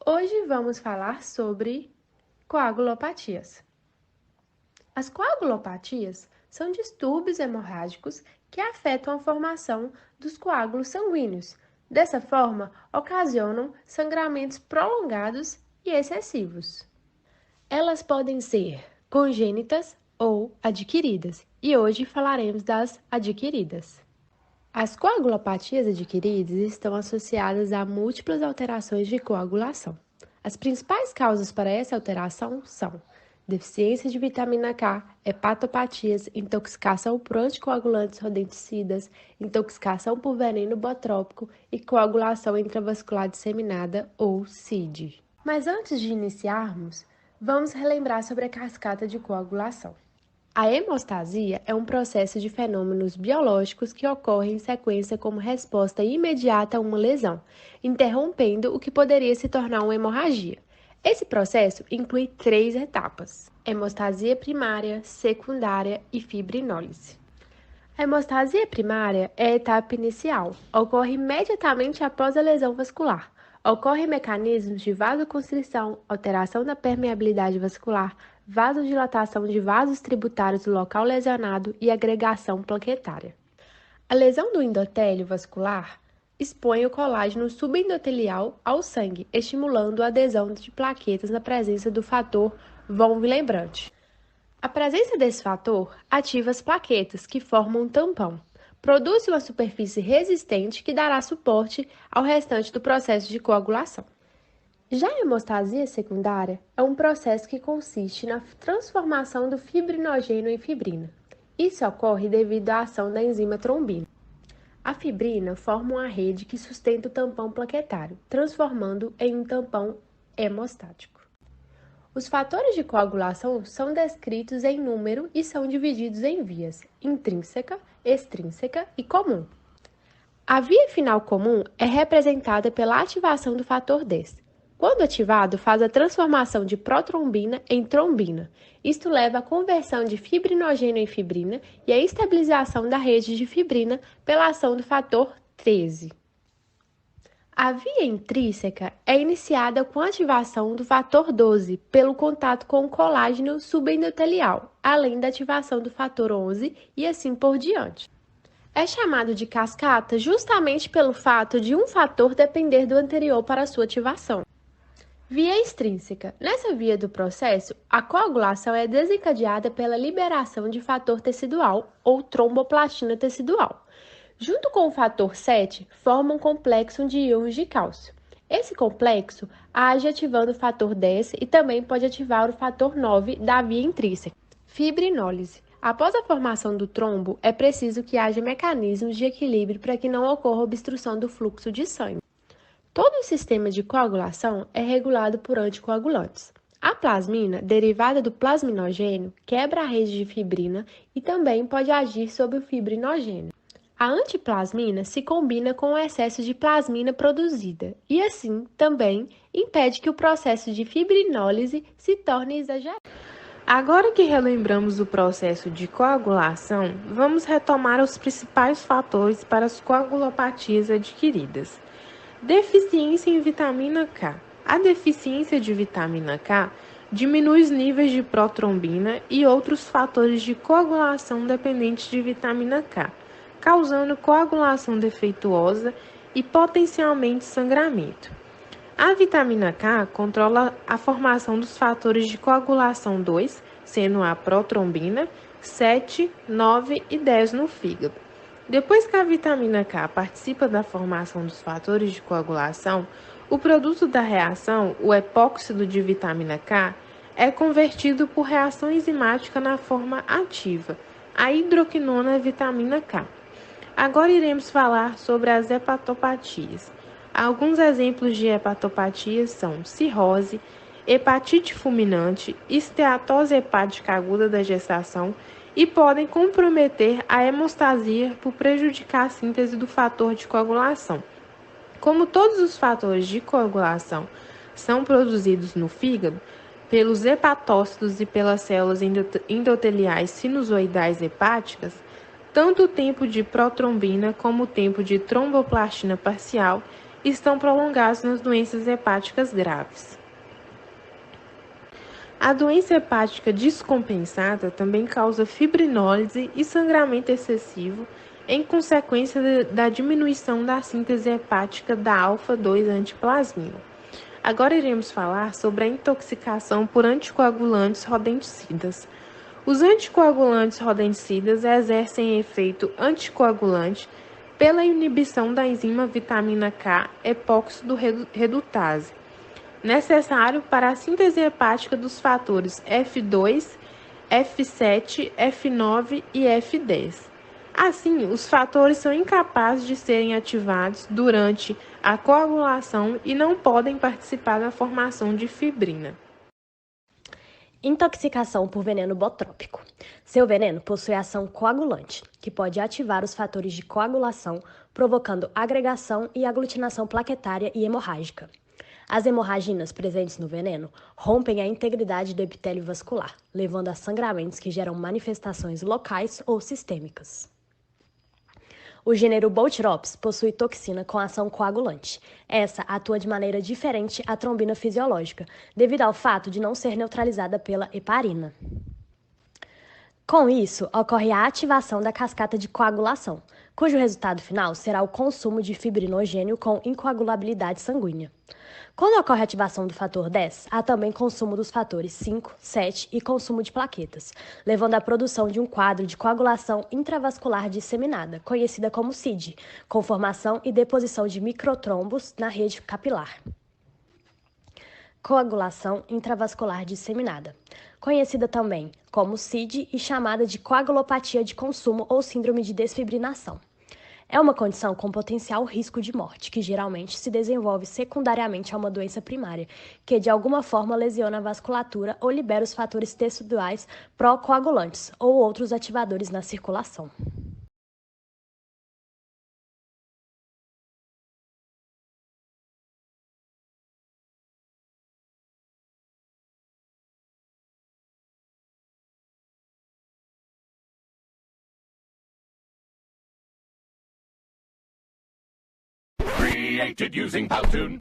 Hoje vamos falar sobre coagulopatias. As coagulopatias são distúrbios hemorrágicos que afetam a formação dos coágulos sanguíneos. Dessa forma, ocasionam sangramentos prolongados e excessivos. Elas podem ser congênitas ou adquiridas, e hoje falaremos das adquiridas. As coagulopatias adquiridas estão associadas a múltiplas alterações de coagulação. As principais causas para essa alteração são deficiência de vitamina K, hepatopatias, intoxicação por anticoagulantes rodenticidas, intoxicação por veneno botrópico e coagulação intravascular disseminada ou CID. Mas antes de iniciarmos, vamos relembrar sobre a cascata de coagulação. A hemostasia é um processo de fenômenos biológicos que ocorre em sequência como resposta imediata a uma lesão, interrompendo o que poderia se tornar uma hemorragia. Esse processo inclui 3 etapas: hemostasia primária, secundária e fibrinólise. A hemostasia primária é a etapa inicial, ocorre imediatamente após a lesão vascular. Ocorrem mecanismos de vasoconstrição, alteração da permeabilidade vascular, vasodilatação de vasos tributários do local lesionado e agregação plaquetária. A lesão do endotélio vascular expõe o colágeno subendotelial ao sangue, estimulando a adesão de plaquetas na presença do fator von Willebrand. A presença desse fator ativa as plaquetas, que formam um tampão. Produz uma superfície resistente que dará suporte ao restante do processo de coagulação. Já a hemostasia secundária é um processo que consiste na transformação do fibrinogênio em fibrina. Isso ocorre devido à ação da enzima trombina. A fibrina forma uma rede que sustenta o tampão plaquetário, transformando em um tampão hemostático. Os fatores de coagulação são descritos em número e são divididos em vias: intrínseca, extrínseca e comum. A via final comum é representada pela ativação do fator 10. Quando ativado, faz a transformação de protrombina em trombina. Isto leva à conversão de fibrinogênio em fibrina e à estabilização da rede de fibrina pela ação do fator 13. A via intrínseca é iniciada com a ativação do fator 12 pelo contato com o colágeno subendotelial, além da ativação do fator 11 e assim por diante. É chamado de cascata justamente pelo fato de um fator depender do anterior para sua ativação. Via extrínseca. Nessa via do processo, a coagulação é desencadeada pela liberação de fator tecidual ou tromboplastina tecidual. Junto com o fator 7, forma um complexo de íons de cálcio. Esse complexo age ativando o fator 10 e também pode ativar o fator 9 da via intrínseca. Fibrinólise. Após a formação do trombo, é preciso que haja mecanismos de equilíbrio para que não ocorra obstrução do fluxo de sangue. Todo o sistema de coagulação é regulado por anticoagulantes. A plasmina, derivada do plasminogênio, quebra a rede de fibrina e também pode agir sobre o fibrinogênio. A antiplasmina se combina com o excesso de plasmina produzida e, assim, também impede que o processo de fibrinólise se torne exagerado. Agora que relembramos o processo de coagulação, vamos retomar os principais fatores para as coagulopatias adquiridas. Deficiência em vitamina K. A deficiência de vitamina K diminui os níveis de protrombina e outros fatores de coagulação dependentes de vitamina K, causando coagulação defeituosa e potencialmente sangramento. A vitamina K controla a formação dos fatores de coagulação 2, sendo a protrombina, 7, 9 e 10 no fígado. Depois que a vitamina K participa da formação dos fatores de coagulação, o produto da reação, o epóxido de vitamina K, é convertido por reação enzimática na forma ativa, a hidroquinona vitamina K. Agora iremos falar sobre as hepatopatias. Alguns exemplos de hepatopatias são cirrose, hepatite fulminante, esteatose hepática aguda da gestação e podem comprometer a hemostasia por prejudicar a síntese do fator de coagulação. Como todos os fatores de coagulação são produzidos no fígado, pelos hepatócitos e pelas células endoteliais sinusoidais hepáticas, tanto o tempo de protrombina como o tempo de tromboplastina parcial estão prolongados nas doenças hepáticas graves. A doença hepática descompensada também causa fibrinólise e sangramento excessivo em consequência da diminuição da síntese hepática da alfa-2-antiplasmina. Agora iremos falar sobre a intoxicação por anticoagulantes rodenticidas. Os anticoagulantes rodenticidas exercem efeito anticoagulante pela inibição da enzima vitamina K epóxido redutase, necessário para a síntese hepática dos fatores F2, F7, F9 e F10. Assim, os fatores são incapazes de serem ativados durante a coagulação e não podem participar da formação de fibrina. Intoxicação por veneno botrópico. Seu veneno possui ação coagulante, que pode ativar os fatores de coagulação, provocando agregação e aglutinação plaquetária e hemorrágica. As hemorraginas presentes no veneno rompem a integridade do epitélio vascular, levando a sangramentos que geram manifestações locais ou sistêmicas. O gênero Botulops possui toxina com ação coagulante. Essa atua de maneira diferente à trombina fisiológica, devido ao fato de não ser neutralizada pela heparina. Com isso, ocorre a ativação da cascata de coagulação, cujo resultado final será o consumo de fibrinogênio com incoagulabilidade sanguínea. Quando ocorre a ativação do fator 10, há também consumo dos fatores 5, 7 e consumo de plaquetas, levando à produção de um quadro de coagulação intravascular disseminada, conhecida como CID, com formação e deposição de microtrombos na rede capilar. Coagulação intravascular disseminada, conhecida também como CID e chamada de coagulopatia de consumo ou síndrome de desfibrinação. É uma condição com potencial risco de morte, que geralmente se desenvolve secundariamente a uma doença primária, que de alguma forma lesiona a vasculatura ou libera os fatores teciduais pró-coagulantes ou outros ativadores na circulação. Created using Powtoon.